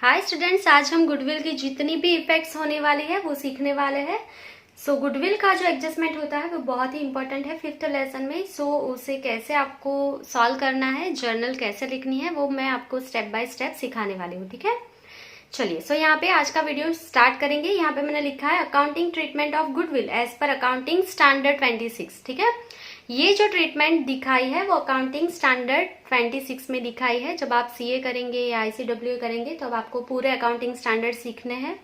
Hi students, आज हम goodwill की जितनी भी इफेक्ट्स होने वाली है वो सीखने वाले हैं। सो गुडविल का जो एडजस्टमेंट होता है वो बहुत ही इंपॉर्टेंट है फिफ्थ लेसन में। सो उसे कैसे आपको सॉल्व करना है, जर्नल कैसे लिखनी है, वो मैं आपको स्टेप बाय स्टेप सिखाने वाली हूँ। ठीक है, चलिए। सो यहाँ पे आज का वीडियो स्टार्ट करेंगे। यहाँ पे मैंने लिखा है accounting treatment of goodwill as per accounting standard 26। ठीक है, ये जो ट्रीटमेंट दिखाई है वो अकाउंटिंग स्टैंडर्ड 26 में दिखाई है। जब आप सीए करेंगे या आईसीडब्ल्यू करेंगे तो अब आपको पूरे अकाउंटिंग स्टैंडर्ड सीखने हैं।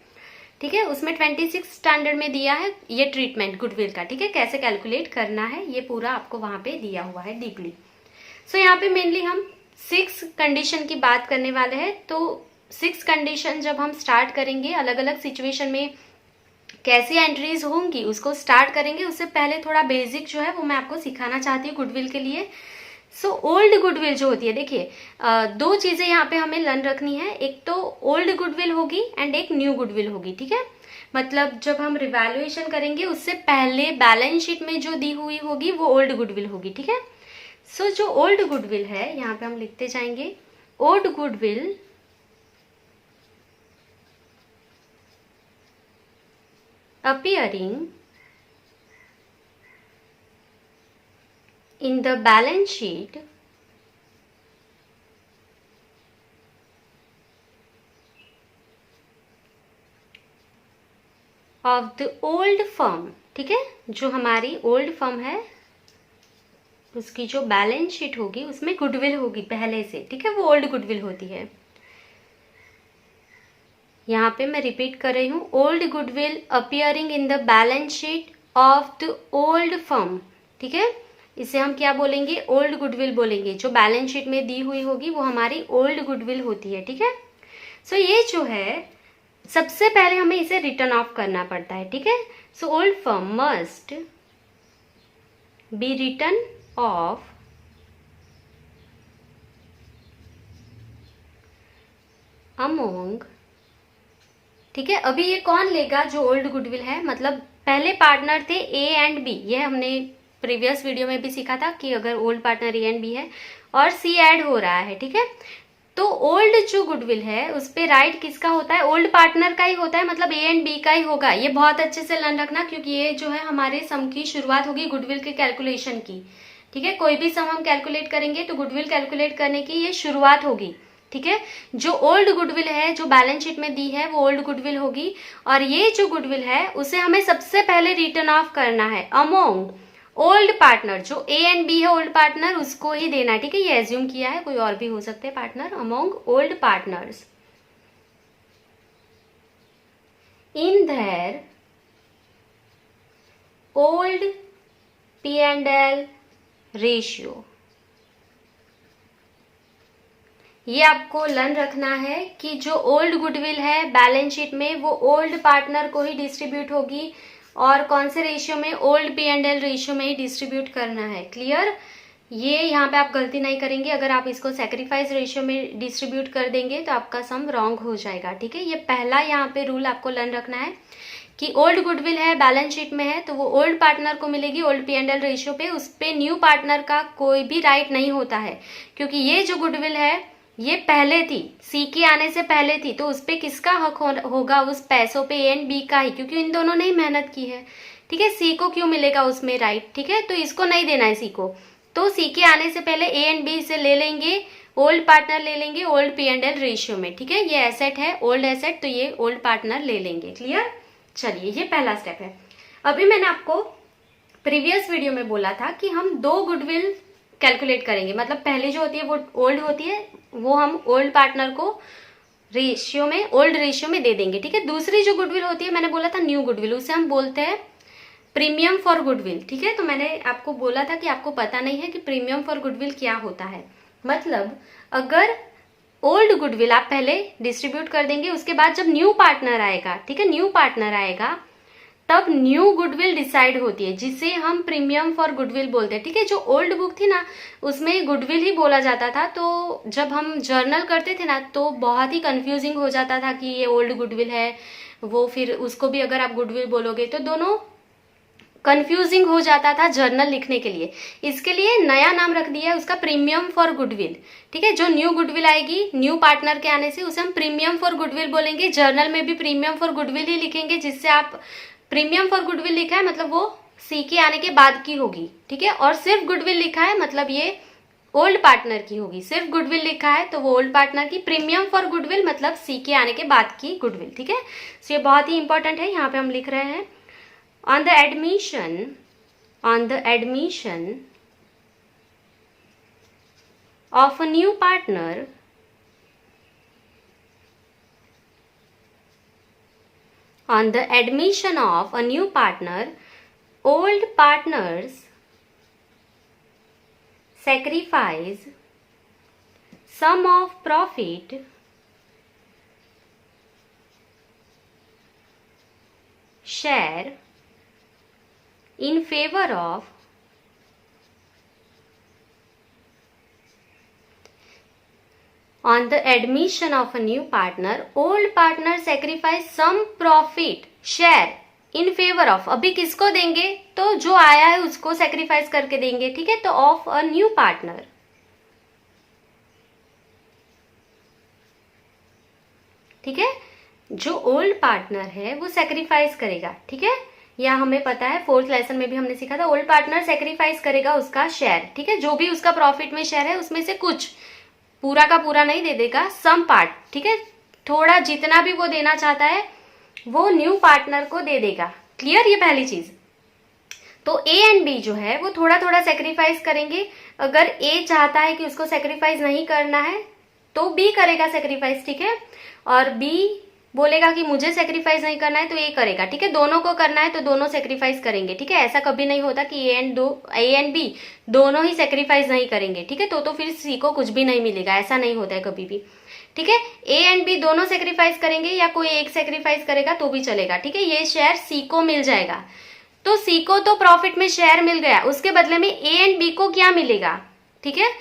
ठीक है, उसमें 26 स्टैंडर्ड में दिया है ये ट्रीटमेंट गुडविल का। ठीक है, कैसे कैलकुलेट करना है ये पूरा आपको वहां पे दिया हुआ है डीपली। सो यहाँ पे मेनली हम 6 कंडीशन की बात करने वाले हैं। तो 6 कंडीशन जब हम स्टार्ट करेंगे, अलग अलग सिचुएशन में कैसी एंट्रीज होंगी उसको स्टार्ट करेंगे। उससे पहले थोड़ा बेसिक जो है वो मैं आपको सिखाना चाहती हूँ गुडविल के लिए। सो ओल्ड गुडविल जो होती है, देखिए दो चीजें यहाँ पे हमें लर्न रखनी है। एक तो ओल्ड गुडविल होगी एंड एक न्यू गुडविल होगी। ठीक है, मतलब जब हम रिवैल्यूएशन करेंगे उससे पहले बैलेंस शीट में जो दी हुई होगी वो ओल्ड गुडविल होगी। ठीक है, सो जो ओल्ड गुडविल है यहाँ पे हम लिखते जाएंगे old goodwill appearing in the balance sheet of the old firm। ठीक है, जो हमारी ओल्ड फर्म है उसकी जो बैलेंस शीट होगी उसमें गुडविल होगी पहले से। ठीक है, वो ओल्ड गुडविल होती है। यहाँ पे मैं रिपीट कर रही हूँ, old goodwill appearing in the balance sheet of the old firm. ठीक है, इसे हम क्या बोलेंगे, ओल्ड गुडविल बोलेंगे। जो बैलेंस शीट में दी हुई होगी वो हमारी ओल्ड गुडविल होती है। ठीक है, सो ये जो है सबसे पहले हमें इसे रिटर्न ऑफ करना पड़ता है। ठीक है, so old firm must be return of among. ठीक है, अभी ये कौन लेगा जो ओल्ड गुडविल है, मतलब पहले पार्टनर थे ए एंड बी। ये हमने प्रीवियस वीडियो में भी सीखा था कि अगर old partner A and B है और सी ऐड हो रहा है। ठीक है, तो ओल्ड जो गुडविल है उस पे राइट किसका होता है, ओल्ड पार्टनर का ही होता है, मतलब ए एंड बी का ही होगा। ये बहुत अच्छे से लर्न रखना, क्योंकि ये जो है हमारे सम की शुरुआत होगी गुडविल के कैलकुलेशन की। ठीक है, कोई भी सम हम कैलकुलेट करेंगे तो गुडविल कैलकुलेट करने की ये शुरुआत होगी। ठीक है, जो ओल्ड गुडविल है जो बैलेंस शीट में दी है वो ओल्ड गुडविल होगी, और ये जो गुडविल है उसे हमें सबसे पहले रिटर्न ऑफ करना है अमोंग ओल्ड पार्टनर। जो ए एंड बी है ओल्ड पार्टनर उसको ही देना है। ठीक है, ये एज्यूम किया है, कोई और भी हो सकते हैं partner. Among old partners in their old P and L ratio. ये आपको लर्न रखना है कि जो ओल्ड गुडविल है बैलेंस शीट में वो ओल्ड पार्टनर को ही डिस्ट्रीब्यूट होगी, और कौन से रेशियो में, old P and L ratio में ही डिस्ट्रीब्यूट करना है। क्लियर, ये यहाँ पे आप गलती नहीं करेंगे। अगर आप इसको सैक्रिफाइस रेशियो में डिस्ट्रीब्यूट कर देंगे तो आपका सम रॉन्ग हो जाएगा। ठीक है, ये पहला यहाँ पे रूल आपको लर्न रखना है कि ओल्ड गुडविल है बैलेंस शीट में है तो वो ओल्ड पार्टनर को मिलेगी old P and L ratio पे। उस पे न्यू पार्टनर का कोई भी राइट नहीं होता है, क्योंकि ये जो गुडविल है ये पहले थी, सी के आने से पहले थी, तो उस पे किसका हक होगा, उस पैसों पे ए एंड बी का ही, क्योंकि इन दोनों ने ही मेहनत की है। ठीक है, सी को क्यों मिलेगा उसमें राइट। ठीक है, तो इसको नहीं देना है सी को, तो सी के आने से पहले ए एंड बी से ले लेंगे, ओल्ड पार्टनर ले लेंगे old P and L ratio में। ठीक है, ये एसेट है ओल्ड एसेट, तो ये ओल्ड पार्टनर ले लेंगे। क्लियर, चलिए ये पहला स्टेप है। अभी मैंने आपको प्रीवियस वीडियो में बोला था कि हम दो गुडविल कैलकुलेट करेंगे, मतलब पहले जो होती है वो ओल्ड होती है, वो हम ओल्ड पार्टनर को रेशियो में, ओल्ड रेशियो में दे देंगे। ठीक है, दूसरी जो गुडविल होती है मैंने बोला था न्यू गुडविल, उसे हम बोलते हैं प्रीमियम फॉर गुडविल। ठीक है, तो मैंने आपको बोला था कि आपको पता नहीं है कि प्रीमियम फॉर गुडविल क्या होता है। मतलब अगर ओल्ड गुडविल आप पहले डिस्ट्रीब्यूट कर देंगे, उसके बाद जब न्यू पार्टनर आएगा, ठीक है, न्यू पार्टनर आएगा तब न्यू गुडविल डिसाइड होती है, जिसे हम प्रीमियम फॉर गुडविल बोलते हैं। ठीक है, जो ओल्ड बुक थी ना उसमें गुडविल ही बोला जाता था, तो जब हम जर्नल करते थे ना तो बहुत ही कंफ्यूजिंग हो जाता था कि ये ओल्ड गुडविल है, वो फिर उसको भी अगर आप गुडविल बोलोगे तो दोनों कंफ्यूजिंग हो जाता था जर्नल लिखने के लिए। इसके लिए नया नाम रख दिया है उसका प्रीमियम फॉर गुडविल। ठीक है, जो न्यू गुडविल आएगी न्यू पार्टनर के आने से उसे हम प्रीमियम फॉर गुडविल बोलेंगे। जर्नल में भी प्रीमियम फॉर गुडविल ही लिखेंगे, जिससे आप प्रीमियम फॉर गुडविल लिखा है मतलब वो सी के आने के बाद की होगी। ठीक है, और सिर्फ गुडविल लिखा है मतलब ये ओल्ड पार्टनर की होगी। सिर्फ गुडविल लिखा है तो वो ओल्ड पार्टनर की। प्रीमियम फॉर गुडविल मतलब सी के आने के बाद की गुडविल। ठीक है, तो ये बहुत ही इंपॉर्टेंट है। यहाँ पे हम लिख रहे हैं on the admission of a new partner old partners sacrifice sum of profit share in favor of on the admission of a new partner, old partner sacrifice some profit share in favor of, अभी किसको देंगे तो जो आया है उसको sacrifice करके देंगे। ठीक है, तो ऑफ अ न्यू पार्टनर। ठीक है, जो ओल्ड पार्टनर है वो सेक्रीफाइस करेगा। ठीक है, या हमें पता है 4th लेसन में भी हमने सीखा था, ओल्ड पार्टनर सेक्रीफाइस करेगा उसका शेयर। ठीक है, जो भी उसका प्रॉफिट में शेयर है उसमें से कुछ, पूरा का पूरा नहीं दे देगा, सम पार्ट। ठीक है, थोड़ा जितना भी वो देना चाहता है वो न्यू पार्टनर को दे देगा। क्लियर, ये पहली चीज। तो ए एंड बी जो है वो थोड़ा थोड़ा सेक्रीफाइस करेंगे। अगर ए चाहता है कि उसको सेक्रीफाइस नहीं करना है तो बी करेगा सेक्रीफाइस। ठीक है, और बी बोलेगा कि मुझे सेक्रीफाइस नहीं करना है तो ए करेगा। ठीक है, दोनों को करना है तो दोनों सेक्रीफाइस करेंगे। ठीक है, ऐसा कभी नहीं होता कि ए एंड बी दोनों ही सेक्रीफाइस नहीं करेंगे। ठीक है, तो फिर सी को कुछ भी नहीं मिलेगा, ऐसा नहीं होता है कभी भी। ठीक है, ए एंड बी दोनों सेक्रीफाइस करेंगे या कोई एक सेक्रीफाइस करेगा तो भी चलेगा। ठीक है, ये शेयर सी को मिल जाएगा। तो सी को तो प्रॉफिट में शेयर मिल गया, उसके बदले में ए एंड बी को क्या मिलेगा। ठीक है,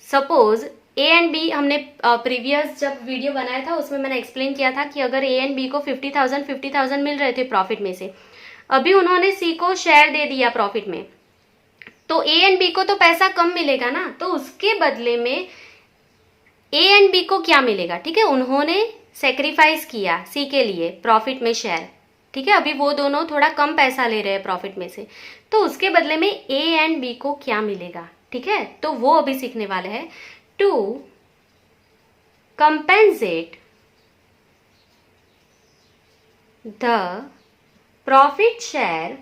सपोज ए एंड बी, हमने प्रीवियस जब वीडियो बनाया था उसमें मैंने एक्सप्लेन किया था कि अगर ए एंड बी को 50,000 मिल रहे थे प्रॉफिट में से, अभी उन्होंने सी को शेयर दे दिया प्रॉफिट में, तो ए एंड बी को तो पैसा कम मिलेगा ना, तो उसके बदले में ए एंड बी को क्या मिलेगा। ठीक है, उन्होंने सेक्रीफाइस किया सी के लिए प्रॉफिट में शेयर। ठीक है, अभी वो दोनों थोड़ा कम पैसा ले रहे हैं प्रॉफिट में से, तो उसके बदले में ए एंड बी को क्या मिलेगा। ठीक है, तो वो अभी सीखने वाले हैं। To compensate the profit share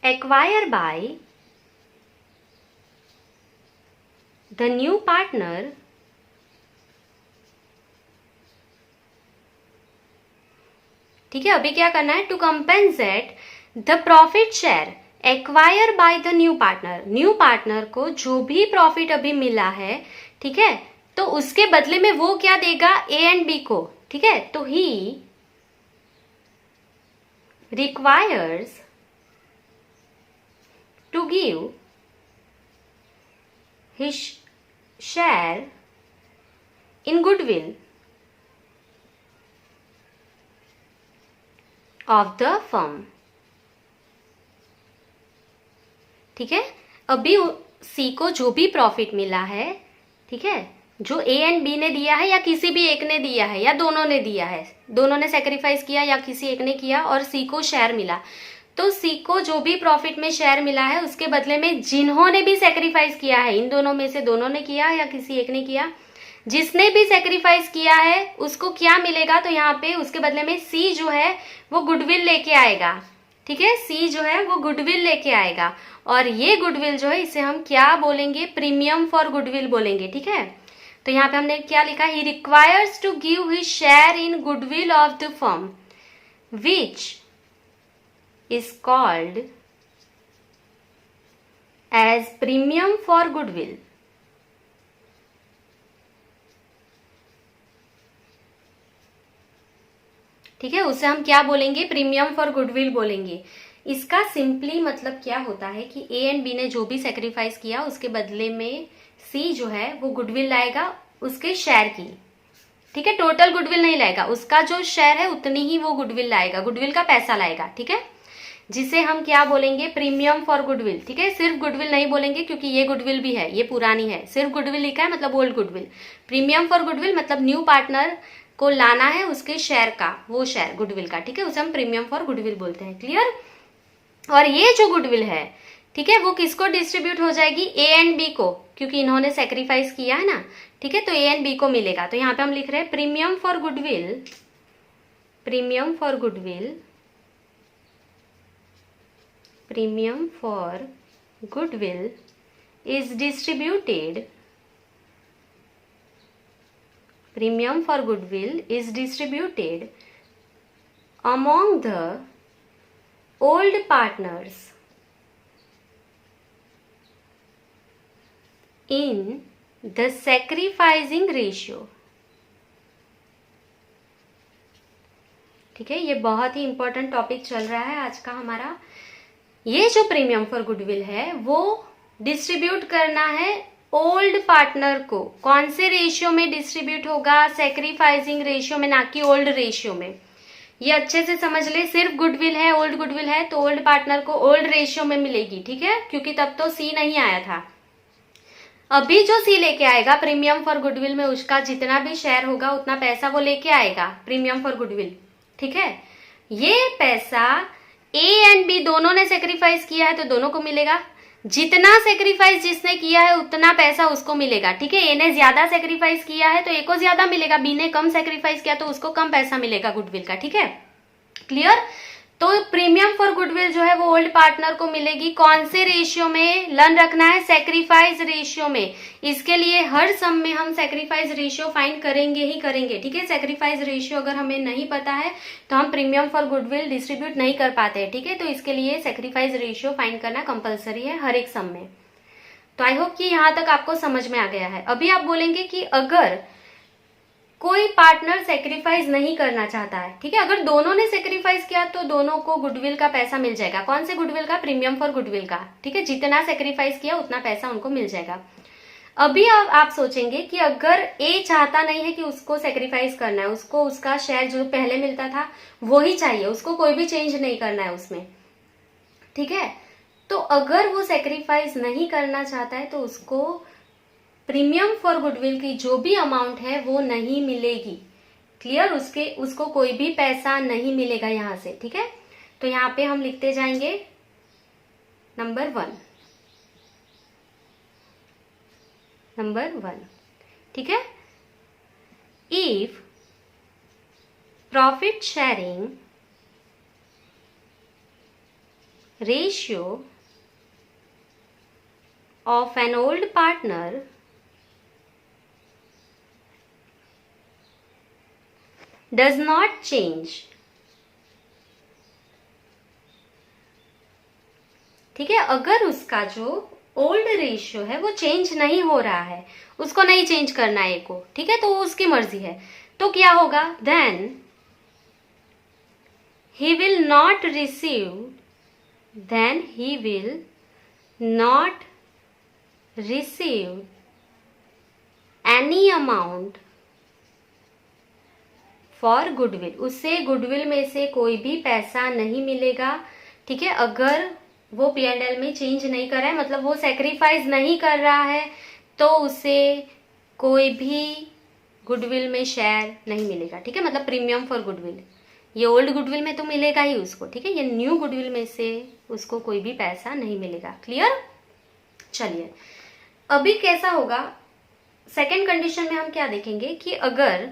acquired by the new partner, ठीक है, अभी क्या करना है, to compensate the profit share acquire by the new partner. New partner को जो भी प्रॉफिट अभी मिला है, ठीक है, तो उसके बदले में वो क्या देगा, ए एंड बी को। ठीक है, तो he requires to give his share in goodwill of the firm. ठीक है, अभी सी को जो भी प्रॉफिट मिला है, ठीक है, जो ए एंड बी ने दिया है या किसी भी एक ने दिया है या दोनों ने दिया है, दोनों ने सेक्रीफाइस किया या किसी एक ने किया और सी को शेयर मिला, तो सी को जो भी प्रॉफिट में शेयर मिला है उसके बदले में जिन्होंने भी सेक्रीफाइस किया है, इन दोनों में से दोनों ने किया या किसी एक ने किया, जिसने भी सेक्रीफाइस किया है उसको क्या मिलेगा, तो यहाँ पे उसके बदले में सी जो है वो गुडविल लेके आएगा। ठीक है, सी जो है वो गुडविल लेके आएगा, और ये गुडविल जो है इसे हम क्या बोलेंगे, प्रीमियम फॉर गुडविल बोलेंगे। ठीक है, तो यहाँ पे हमने क्या लिखा, he requires to give his share in goodwill of the firm which is called as premium for goodwill. ठीक है, उसे हम क्या बोलेंगे, प्रीमियम फॉर गुडविल बोलेंगे। इसका सिंपली मतलब क्या होता है कि ए एंड बी ने जो भी सेक्रीफाइस किया उसके बदले में सी जो है वो गुडविल लाएगा उसके शेयर की। ठीक है, टोटल गुडविल नहीं लाएगा, उसका जो शेयर है उतनी ही वो गुडविल लाएगा, गुडविल का पैसा लाएगा। ठीक है, जिसे हम क्या बोलेंगे, प्रीमियम फॉर गुडविल। ठीक है, सिर्फ गुडविल नहीं बोलेंगे क्योंकि ये गुडविल भी है, ये पुरानी है, सिर्फ गुडविल लिखा है मतलब old goodwill. Premium for goodwill मतलब न्यू पार्टनर को लाना है उसके शेयर का, वो शेयर गुडविल का। ठीक है, उसे हम प्रीमियम फॉर गुडविल बोलते हैं। क्लियर। और ये जो गुडविल है, ठीक है, वो किसको डिस्ट्रीब्यूट हो जाएगी, ए एंड बी को, क्योंकि इन्होंने सेक्रीफाइस किया है ना। ठीक है, तो ए एंड बी को मिलेगा। तो यहाँ पे हम लिख रहे हैं premium for goodwill, premium for goodwill, premium for goodwill is distributed, premium for goodwill is distributed among the old partners in the sacrificing ratio। ठीक है, ये बहुत ही इंपॉर्टेंट टॉपिक चल रहा है आज का हमारा। ये जो प्रीमियम फॉर गुडविल है वो डिस्ट्रीब्यूट करना है ओल्ड पार्टनर को। कौन से रेशियो में डिस्ट्रीब्यूट होगा, सेक्रीफाइसिंग रेशियो में, ना कि ओल्ड रेशियो में। ये अच्छे से समझ ले, सिर्फ गुडविल है, ओल्ड गुडविल है तो ओल्ड पार्टनर को ओल्ड रेशियो में मिलेगी। ठीक है, क्योंकि तब तो सी नहीं आया था। अभी जो सी लेके आएगा प्रीमियम फॉर गुडविल में, उसका जितना भी शेयर होगा उतना पैसा वो लेके आएगा प्रीमियम फॉर गुडविल। ठीक है, ये पैसा ए एंड बी दोनों ने सेक्रीफाइस किया है तो दोनों को मिलेगा। जितना सेक्रीफाइस जिसने किया है उतना पैसा उसको मिलेगा। ठीक है, ए ने ज्यादा सेक्रीफाइस किया है तो ए को ज्यादा मिलेगा, बी ने कम सेक्रीफाइस किया तो उसको कम पैसा मिलेगा गुडविल का। ठीक है, क्लियर। तो प्रीमियम फॉर गुडविल जो है वो ओल्ड पार्टनर को मिलेगी। कौन से रेशियो में, लर्न रखना है, सेक्रीफाइस रेशियो में। इसके लिए हर सम में हम सेक्रीफाइस रेशियो फाइंड करेंगे ही करेंगे। ठीक है, सेक्रीफाइस रेशियो अगर हमें नहीं पता है तो हम प्रीमियम फॉर गुडविल डिस्ट्रीब्यूट नहीं कर पाते हैं। ठीक है, तो इसके लिए सेक्रीफाइस रेशियो फाइंड करना कंपलसरी है हर एक सम में। तो आई होप कि यहां तक आपको समझ में आ गया है। अभी आप बोलेंगे कि अगर कोई पार्टनर सेक्रीफाइस नहीं करना चाहता है, ठीक है, अगर दोनों ने सेक्रीफाइस किया तो दोनों को गुडविल का पैसा मिल जाएगा। कौन से गुडविल का, प्रीमियम फॉर गुडविल का। ठीक है, जितना सेक्रीफाइस किया उतना पैसा उनको मिल जाएगा। अभी आप सोचेंगे कि अगर ए चाहता नहीं है कि उसको सेक्रीफाइस करना है, उसको उसका शेयर जो पहले मिलता था वो ही चाहिए, उसको कोई भी चेंज नहीं करना है उसमें। ठीक है, तो अगर वो सेक्रीफाइस नहीं करना चाहता है तो उसको प्रीमियम फॉर गुडविल की जो भी अमाउंट है वो नहीं मिलेगी। क्लियर, उसको कोई भी पैसा नहीं मिलेगा यहां से। ठीक है, तो यहां पे हम लिखते जाएंगे नंबर 1, नंबर 1। ठीक है, if profit sharing ratio of an old partner does not change। ठीक है, अगर उसका जो ओल्ड रेशियो है वो चेंज नहीं हो रहा है, उसको नहीं चेंज करना है को। ठीक है, तो वो उसकी मर्जी है, तो क्या होगा, then he will not receive, then he will not receive any amount for goodwill. उससे गुडविल में से कोई भी पैसा नहीं मिलेगा। ठीक है, अगर वो P&L में चेंज नहीं कर रहा है, मतलब वो सेक्रीफाइस नहीं कर रहा है, तो उसे कोई भी गुडविल में शेयर नहीं मिलेगा। ठीक है, मतलब प्रीमियम फॉर गुडविल, ये ओल्ड गुडविल में तो मिलेगा ही उसको। ठीक है, ये न्यू गुडविल में से उसको कोई भी पैसा नहीं मिलेगा। क्लियर। चलिए, अभी कैसा होगा, सेकेंड कंडीशन में हम क्या देखेंगे कि अगर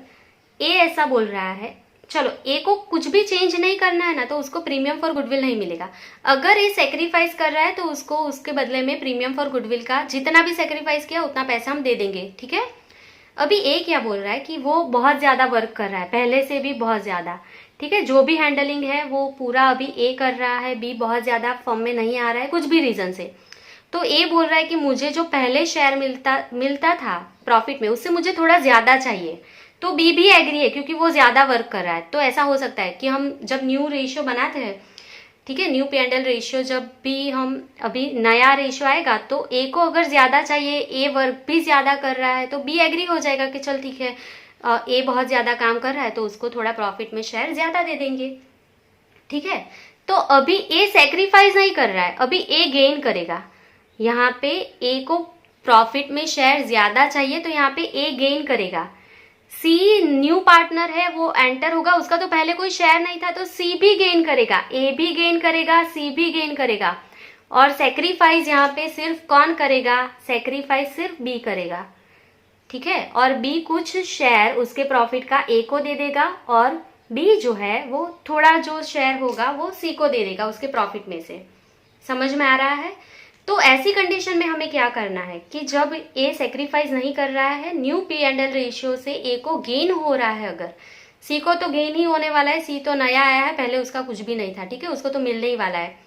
ए ऐसा बोल रहा है, चलो ए को कुछ भी चेंज नहीं करना है ना, तो उसको प्रीमियम फॉर गुडविल नहीं मिलेगा। अगर ए सेक्रीफाइस कर रहा है तो उसको उसके बदले में प्रीमियम फॉर गुडविल का जितना भी सेक्रीफाइस किया उतना पैसा हम दे देंगे। ठीक है, अभी ए क्या बोल रहा है कि वो बहुत ज्यादा वर्क कर रहा है, पहले से भी बहुत ज्यादा। ठीक है, जो भी हैंडलिंग है वो पूरा अभी ए कर रहा है, बी बहुत ज्यादा फर्म में नहीं आ रहा है कुछ भी रीजन से। तो ए बोल रहा है कि मुझे जो पहले शेयर मिलता था प्रॉफिट में, उससे मुझे थोड़ा ज्यादा चाहिए। तो बी भी एग्री है क्योंकि वो ज्यादा वर्क कर रहा है। तो ऐसा हो सकता है कि हम जब न्यू रेशियो बनाते हैं, ठीक है, न्यू P&L रेशियो, जब भी हम अभी नया रेशियो आएगा तो ए को अगर ज्यादा चाहिए, ए वर्क भी ज्यादा कर रहा है, तो बी एग्री हो जाएगा कि चल ठीक है, ए बहुत ज़्यादा काम कर रहा है तो उसको थोड़ा प्रॉफिट में शेयर ज़्यादा दे देंगे, ठीक है। तो अभी ए सेक्रीफाइस नहीं कर रहा है, अभी ए गेन करेगा। यहाँ पे ए को प्रॉफिट में शेयर ज़्यादा चाहिए तो यहाँ पे ए गेन करेगा। सी न्यू पार्टनर है, वो एंटर होगा, उसका तो पहले कोई शेयर नहीं था, तो सी भी गेन करेगा, ए भी गेन करेगा, सी भी गेन करेगा। और सेक्रीफाइस यहाँ पे सिर्फ कौन करेगा, सेक्रीफाइस सिर्फ बी करेगा, ठीक है। और बी कुछ शेयर उसके प्रॉफिट का ए को दे देगा और बी जो है वो थोड़ा जो शेयर होगा वो सी को दे देगा उसके प्रॉफिट में से। समझ में आ रहा है। तो ऐसी कंडीशन में हमें क्या करना है कि जब ए सेक्रीफाइस नहीं कर रहा है, new P and L ratio से ए को गेन हो रहा है, अगर सी को तो गेन ही होने वाला है, सी तो नया आया है, पहले उसका कुछ भी नहीं था, ठीक है, उसको तो मिलने ही वाला है।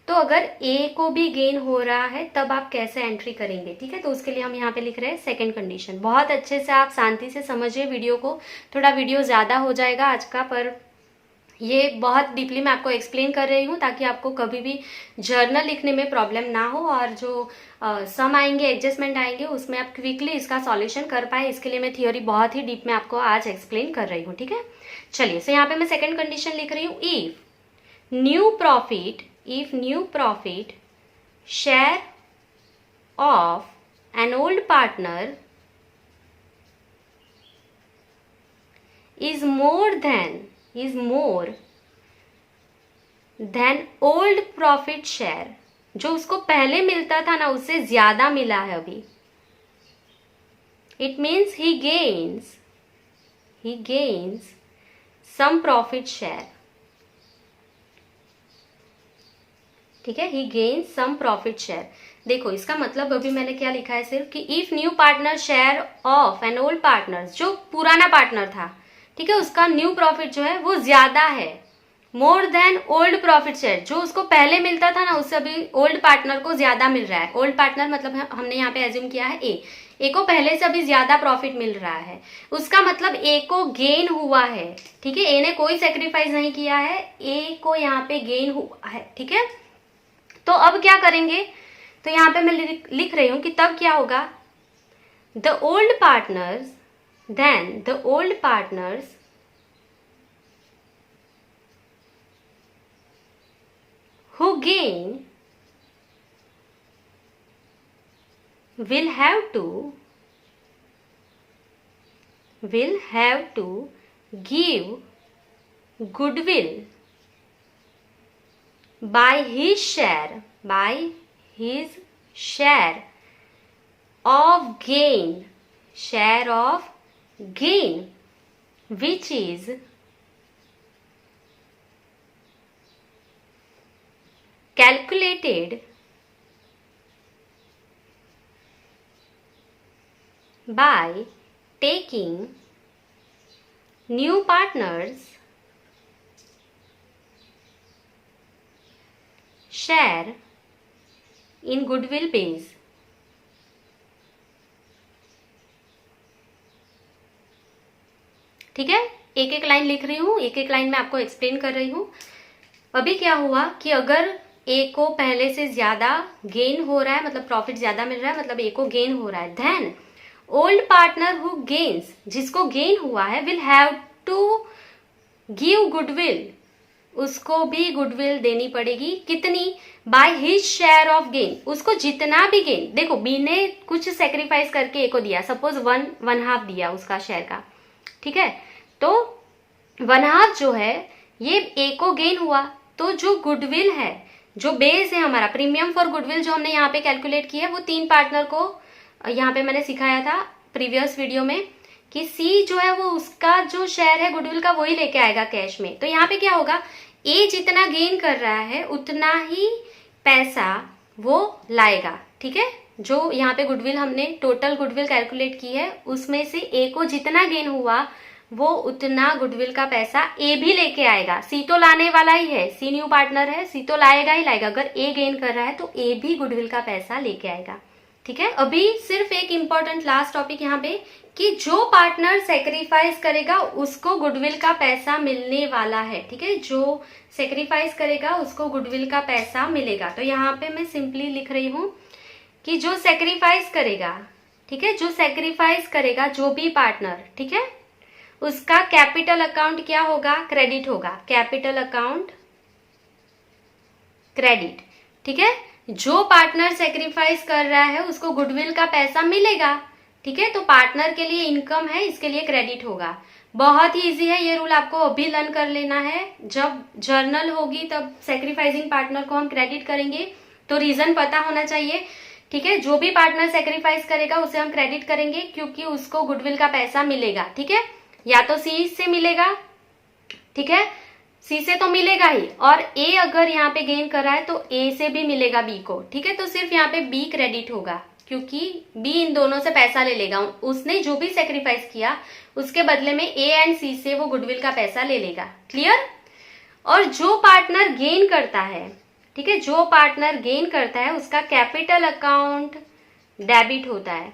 तो अगर ए को भी गेन हो रहा है तब आप कैसे एंट्री करेंगे, ठीक है। तो उसके लिए हम यहाँ पे लिख रहे हैं सेकंड कंडीशन। बहुत अच्छे से आप शांति से समझिए वीडियो को, थोड़ा वीडियो ज़्यादा हो जाएगा आज का, पर ये बहुत डीपली मैं आपको एक्सप्लेन कर रही हूँ ताकि आपको कभी भी जर्नल लिखने में प्रॉब्लम ना हो और जो सम आएंगे, एडजस्टमेंट आएंगे, उसमें आप क्विकली इसका सॉल्यूशन कर पाए। इसके लिए मैं थियोरी बहुत ही डीप में आपको आज एक्सप्लेन कर रही हूँ, ठीक है। चलिए, सो यहाँ पे मैं सेकंड कंडीशन लिख रही हूँ, if new profit share of an old partner is more than old profit share, जो उसको पहले मिलता था ना उससे ज्यादा मिला है अभी, it means he gains some profit share, ठीक है, he gains some profit share। देखो इसका मतलब अभी मैंने क्या लिखा है सिर्फ कि if new partner share of an old partner, जो पुराना पार्टनर था, ठीक है, उसका न्यू प्रॉफिट जो है वो ज्यादा है, more than old profit share, जो उसको पहले मिलता था ना उससे अभी ओल्ड पार्टनर को ज्यादा मिल रहा है। ओल्ड पार्टनर मतलब हमने यहाँ पे एज्यूम किया है ए को पहले से अभी ज्यादा प्रॉफिट मिल रहा है, उसका मतलब ए को गेन हुआ है, ठीक है। ए ने कोई सेक्रीफाइस नहीं किया है, ए को यहाँ पे गेन हुआ है, ठीक है। तो अब क्या करेंगे, तो यहाँ पे मैं लिख रही हूं कि तब क्या होगा, the old partners then the old partners who gain will have to give goodwill by his share of gain which is calculated by taking new partners share in goodwill base। ठीक है, एक एक लाइन लिख रही हूँ, एक एक line में आपको एक्सप्लेन कर रही हूँ। अभी क्या हुआ कि अगर ए को पहले से ज्यादा गेन हो रहा है, मतलब प्रॉफिट ज्यादा मिल रहा है, मतलब ए को गेन हो रहा है, then old partner who gains, जिसको गेन हुआ है, will have to give goodwill, उसको भी गुडविल देनी पड़ेगी। कितनी, by his share of gain, उसको जितना भी गेन, देखो बी ने कुछ सेक्रीफाइस करके ए को दिया, सपोज वन हाफ दिया उसका शेयर का, ठीक है, तो 1/2 जो है ये ए को गेन हुआ, तो जो गुडविल है, जो बेस है हमारा, प्रीमियम फॉर गुडविल जो हमने यहाँ पे कैलकुलेट किया है, वो 3 पार्टनर को यहाँ पे मैंने सिखाया था प्रीवियस वीडियो में कि सी जो है वो उसका जो शेयर है गुडविल का वही लेके आएगा कैश में। तो यहाँ पे क्या होगा, ए जितना गेन कर रहा है उतना ही पैसा वो लाएगा, ठीक है। जो यहाँ पे गुडविल हमने टोटल गुडविल कैलकुलेट की है, उसमें से ए को जितना गेन हुआ वो उतना गुडविल का पैसा ए भी लेके आएगा। सी तो लाने वाला ही है, सी न्यू पार्टनर है, सी तो लाएगा ही लाएगा। अगर ए गेन कर रहा है तो ए भी गुडविल का पैसा लेके आएगा, ठीक है। अभी सिर्फ एक इम्पॉर्टेंट लास्ट टॉपिक यहाँ पे कि जो पार्टनर सेक्रीफाइस करेगा उसको गुडविल का पैसा मिलने वाला है, ठीक है। जो सेक्रीफाइस करेगा उसको गुडविल का पैसा मिलेगा। तो यहाँ पे मैं सिंपली लिख रही हूँ कि जो सेक्रीफाइस करेगा, ठीक है, जो सेक्रीफाइस करेगा जो भी पार्टनर, ठीक है, उसका कैपिटल अकाउंट क्या होगा, क्रेडिट होगा, कैपिटल अकाउंट क्रेडिट। ठीक है, जो पार्टनर सेक्रीफाइस कर रहा है उसको गुडविल का पैसा मिलेगा। ठीक है, तो पार्टनर के लिए इनकम है, इसके लिए क्रेडिट होगा। बहुत ही इजी है, ये रूल आपको अभी लर्न कर लेना है। जब जर्नल होगी तब सेक्रीफाइसिंग पार्टनर को हम क्रेडिट करेंगे, तो रीजन पता होना चाहिए। ठीक है, जो भी पार्टनर सेक्रीफाइस करेगा उसे हम क्रेडिट करेंगे क्योंकि उसको गुडविल का पैसा मिलेगा। ठीक है, या तो सी से मिलेगा, ठीक है, सी से तो मिलेगा ही, और ए अगर यहाँ पे गेन कर रहा है तो ए से भी मिलेगा बी को। ठीक है, तो सिर्फ यहाँ पे बी क्रेडिट होगा क्योंकि बी इन दोनों से पैसा ले लेगा। उसने जो भी सेक्रीफाइस किया उसके बदले में ए एंड सी से वो गुडविल का पैसा ले लेगा। क्लियर। और जो पार्टनर गेन करता है, ठीक है, जो पार्टनर गेन करता है उसका कैपिटल अकाउंट डेबिट होता है।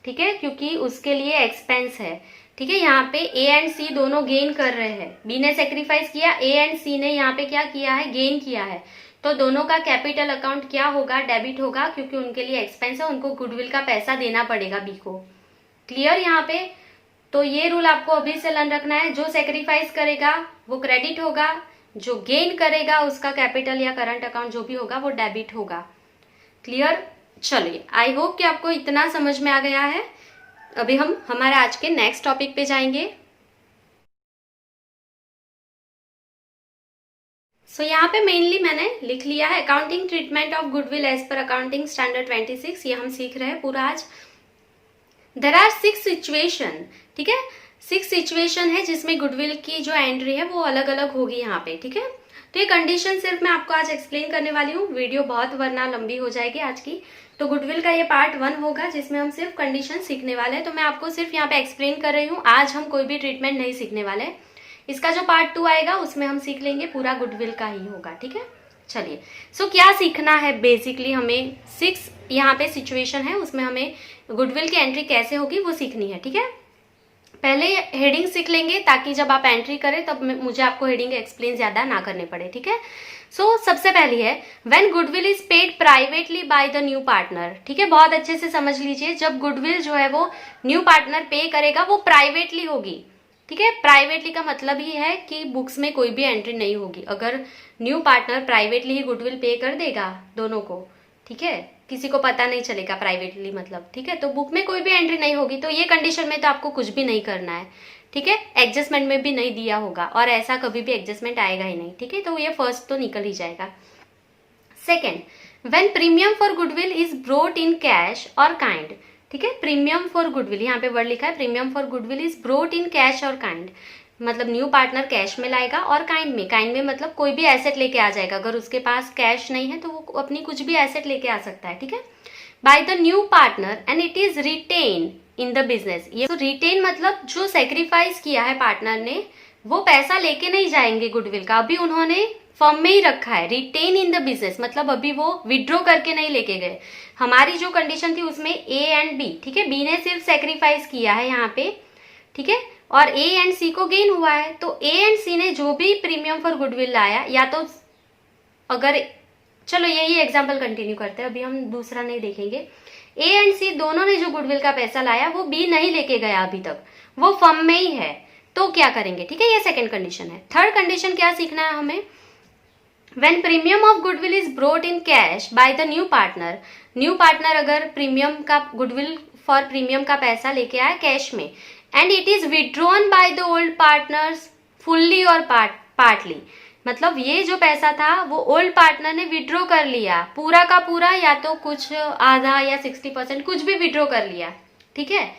ठीक है, क्योंकि उसके लिए एक्सपेंस है। ठीक है, यहाँ पे ए एंड सी दोनों गेन कर रहे हैं। बी ने सेक्रीफाइस किया, ए एंड सी ने यहाँ पे क्या किया है, गेन किया है, तो दोनों का कैपिटल अकाउंट क्या होगा, डेबिट होगा, क्योंकि उनके लिए एक्सपेंस है, उनको गुडविल का पैसा देना पड़ेगा बी को। क्लियर यहाँ पे। तो ये रूल आपको अभी से लर्न रखना है, जो सेक्रीफाइस करेगा वो क्रेडिट होगा, जो गेन करेगा उसका कैपिटल या करंट अकाउंट जो भी होगा वो डेबिट होगा। क्लियर। चलिए, आई होप कि आपको इतना समझ में आ गया है। अभी हम हमारे आज के नेक्स्ट टॉपिक पे जाएंगे। सो यहाँ पे मेनली मैंने लिख लिया है accounting treatment of goodwill as per accounting standard 26। ये हम सीख रहे हैं पूरा आज। There are 6 situation. ठीक है, 6 सिचुएशन है जिसमें गुडविल की जो एंट्री है वो अलग अलग होगी यहाँ पे। ठीक है, तो ये कंडीशन सिर्फ मैं आपको आज एक्सप्लेन करने वाली हूँ, वीडियो बहुत वरना लंबी हो जाएगी आज की। तो गुडविल का ये पार्ट 1 होगा जिसमें हम सिर्फ कंडीशन सीखने वाले हैं। तो मैं आपको सिर्फ यहाँ पे एक्सप्लेन कर रही हूँ, आज हम कोई भी ट्रीटमेंट नहीं सीखने वाले। इसका जो पार्ट 2 आएगा उसमें हम सीख लेंगे, पूरा गुडविल का ही होगा। ठीक है, चलिए। सो क्या सीखना है बेसिकली, हमें 6 यहाँ पे सिचुएशन है, उसमें हमें गुडविल की एंट्री कैसे होगी वो सीखनी है। ठीक है, पहले हेडिंग सीख लेंगे ताकि जब आप एंट्री करें तब मुझे आपको हेडिंग एक्सप्लेन ज्यादा ना करने पड़े। ठीक है, सो सबसे पहली है when goodwill is paid privately bye the new partner. ठीक है, बहुत अच्छे से समझ लीजिए, जब गुडविल जो है वो न्यू पार्टनर पे करेगा वो प्राइवेटली होगी। ठीक है, प्राइवेटली का मतलब ही है कि बुक्स में कोई भी एंट्री नहीं होगी। अगर न्यू पार्टनर प्राइवेटली ही गुडविल पे कर देगा दोनों को, ठीक है, किसी को पता नहीं चलेगा प्राइवेटली मतलब, ठीक है, तो बुक में कोई भी एंट्री नहीं होगी। तो ये कंडीशन में तो आपको कुछ भी नहीं करना है। ठीक है, एडजस्टमेंट में भी नहीं दिया होगा और ऐसा कभी भी एडजस्टमेंट आएगा ही नहीं। ठीक है, तो ये फर्स्ट तो निकल ही जाएगा। Second, when premium for goodwill is brought in cash और काइंड। ठीक है, प्रीमियम फॉर गुडविल, यहाँ पे वर्ड लिखा है premium for goodwill is brought in cash और काइंड, मतलब न्यू पार्टनर कैश में लाएगा और काइंड में। काइंड में मतलब कोई भी एसेट लेके आ जाएगा, अगर उसके पास कैश नहीं है तो वो अपनी कुछ भी एसेट लेके आ सकता है। ठीक है, by the new partner and it is retained in the business. ये तो रिटेन मतलब जो सेक्रीफाइस किया है पार्टनर ने वो पैसा लेके नहीं जाएंगे गुडविल का, अभी उन्होंने फर्म में ही रखा है। रिटेन इन द बिजनेस मतलब अभी वो विड्रॉ करके नहीं लेके गए। हमारी जो कंडीशन थी उसमें ए एंड बी, ठीक है, बी ने सिर्फ सेक्रीफाइस किया है यहाँ पे, ठीक है, और ए एंड सी को गेन हुआ है। तो ए एंड सी ने जो भी प्रीमियम फॉर गुडविल लाया, या तो अगर, चलो यही एग्जांपल कंटिन्यू करते हैं, अभी हम दूसरा नहीं देखेंगे। ए एंड सी दोनों ने जो गुडविल का पैसा लाया वो बी नहीं लेके गया अभी तक, वो फर्म में ही है, तो क्या करेंगे। ठीक है, ये सेकंड कंडीशन है। थर्ड कंडीशन क्या सीखना है हमें, when premium of goodwill is brought in cash by the new partner. New partner अगर प्रीमियम का गुडविल फॉर प्रीमियम का पैसा लेके आया कैश में, and it is withdrawn by the old partners fully और पार्टली, मतलब ये जो पैसा था वो ओल्ड पार्टनर ने विड्रॉ कर लिया पूरा का पूरा, या तो कुछ आधा या 60% कुछ भी विड्रॉ कर लिया। ठीक है,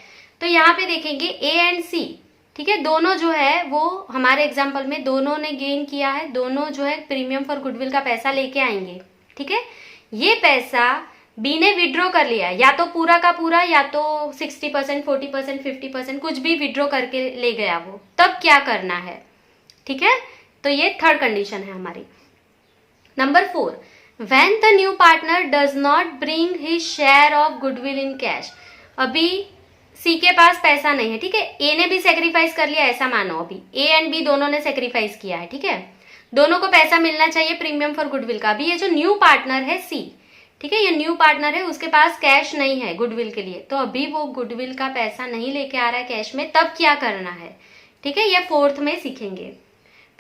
तो यहाँ पे देखेंगे ए एंड सी, ठीक है, दोनों जो है वो हमारे एग्जाम्पल में दोनों ने गेन किया है, दोनों जो है प्रीमियम फॉर गुडविल का पैसा लेके आएंगे। ठीक है, ये पैसा बी ने विड्रॉ कर लिया, या तो पूरा का पूरा, या तो 60%, 40%, 50% कुछ भी विड्रॉ करके ले गया वो, तब क्या करना है। ठीक है, तो ये थर्ड कंडीशन है हमारी। Number 4, when the new partner does not bring his share of goodwill in cash. अभी सी के पास पैसा नहीं है, ठीक है, ए ने भी सेक्रीफाइस कर लिया, ऐसा मानो अभी ए एंड बी दोनों ने सेक्रीफाइस किया है। ठीक है, दोनों को पैसा मिलना चाहिए प्रीमियम फॉर गुडविल का। अभी ये जो न्यू पार्टनर है सी, ठीक है, ये न्यू पार्टनर है, उसके पास कैश नहीं है गुडविल के लिए, तो अभी वो गुडविल का पैसा नहीं लेके आ रहा है कैश में, तब क्या करना है। ठीक है, ये फोर्थ में सीखेंगे।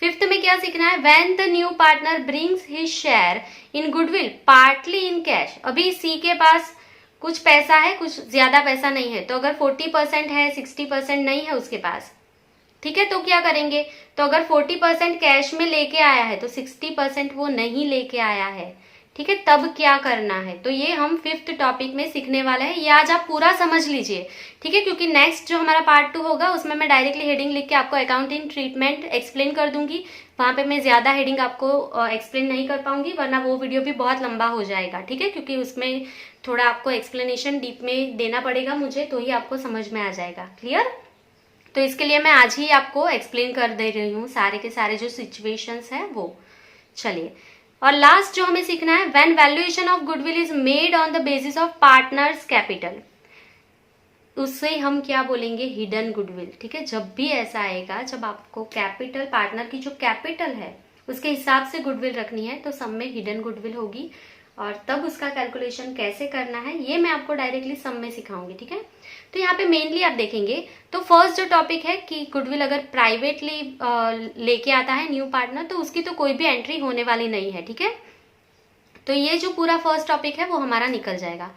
फिफ्थ में क्या सीखना है, when the new partner brings his share in goodwill partly in cash. अभी सी के पास कुछ पैसा है, कुछ ज्यादा पैसा नहीं है, तो अगर 40% है, 60% नहीं है उसके पास, ठीक है, तो क्या करेंगे, तो अगर 40% कैश में लेके आया है तो 60% वो नहीं लेके आया है, ठीक है, तब क्या करना है। तो ये हम फिफ्थ टॉपिक में सीखने वाले हैं, ये आज आप पूरा समझ लीजिए, ठीक है, क्योंकि नेक्स्ट जो हमारा पार्ट 2 होगा उसमें मैं डायरेक्टली हेडिंग लिख के आपको अकाउंटिंग ट्रीटमेंट एक्सप्लेन कर दूंगी। वहां पे मैं ज्यादा हेडिंग आपको एक्सप्लेन नहीं कर पाऊंगी, वरना वो वीडियो भी बहुत लंबा हो जाएगा, ठीक है, क्योंकि उसमें थोड़ा आपको एक्सप्लेनेशन डीप में देना पड़ेगा मुझे, तो ही आपको समझ में आ जाएगा। क्लियर? तो इसके लिए मैं आज ही आपको एक्सप्लेन कर दे रही हूँ सारे के सारे जो सिचुएशंस है वो। चलिए, और लास्ट जो हमें सीखना है, when valuation of goodwill is made on the basis of partners capital, उससे हम क्या बोलेंगे, हिडन गुडविल। ठीक है, जब भी ऐसा आएगा, जब आपको कैपिटल, पार्टनर की जो कैपिटल है उसके हिसाब से गुडविल रखनी है, तो सब में हिडन गुडविल होगी, और तब उसका कैलकुलेशन कैसे करना है ये मैं आपको डायरेक्टली सम में सिखाऊंगी। ठीक है, तो यहाँ पे मेनली आप देखेंगे तो फर्स्ट जो टॉपिक है कि गुडविल अगर प्राइवेटली लेके आता है न्यू पार्टनर, तो उसकी तो कोई भी एंट्री होने वाली नहीं है। ठीक है, तो ये जो पूरा फर्स्ट टॉपिक है वो हमारा निकल जाएगा।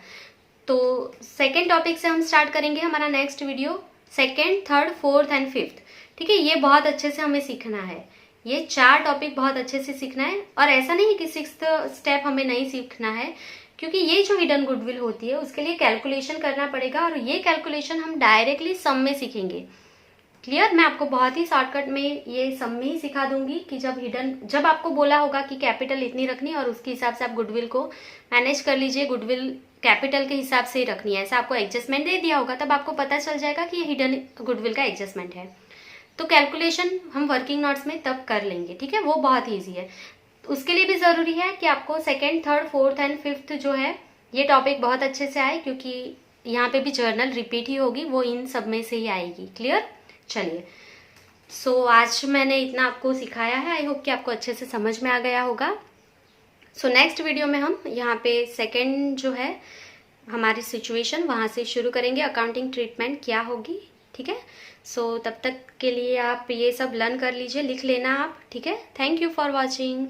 तो सेकेंड टॉपिक से हम स्टार्ट करेंगे हमारा next video, second, third, fourth and fifth. ठीक है, ये बहुत अच्छे से हमें सीखना है, ये 4 टॉपिक बहुत अच्छे से सीखना है, और ऐसा नहीं है कि 6th स्टेप हमें नहीं सीखना है, क्योंकि ये जो हिडन गुडविल होती है उसके लिए कैलकुलेशन करना पड़ेगा, और ये कैलकुलेशन हम डायरेक्टली सम में सीखेंगे। क्लियर? मैं आपको बहुत ही शॉर्टकट में ये सम में ही सिखा दूंगी कि जब आपको बोला होगा कि कैपिटल इतनी रखनी है और उसके हिसाब से आप गुडविल को मैनेज कर लीजिए, गुडविल कैपिटल के हिसाब से ही रखनी है, ऐसा आपको एडजस्टमेंट दे दिया होगा, तब आपको पता चल जाएगा कि ये हिडन गुडविल का एडजस्टमेंट है। तो कैलकुलेशन हम वर्किंग नोट्स में तब कर लेंगे। ठीक है, वो बहुत ईजी है। उसके लिए भी जरूरी है कि आपको second, third, fourth and fifth जो है ये टॉपिक बहुत अच्छे से आए, क्योंकि यहाँ पे भी जर्नल रिपीट ही होगी, वो इन सब में से ही आएगी। क्लियर? चलिए, सो आज मैंने इतना आपको सिखाया है, आई होप कि आपको अच्छे से समझ में आ गया होगा। सो नेक्स्ट वीडियो में हम यहाँ पे सेकेंड जो है हमारी सिचुएशन वहां से शुरू करेंगे, अकाउंटिंग ट्रीटमेंट क्या होगी। ठीक है, सो तब तक के लिए आप ये सब लर्न कर लीजिए, लिख लेना आप। ठीक है, थैंक यू फॉर वॉचिंग।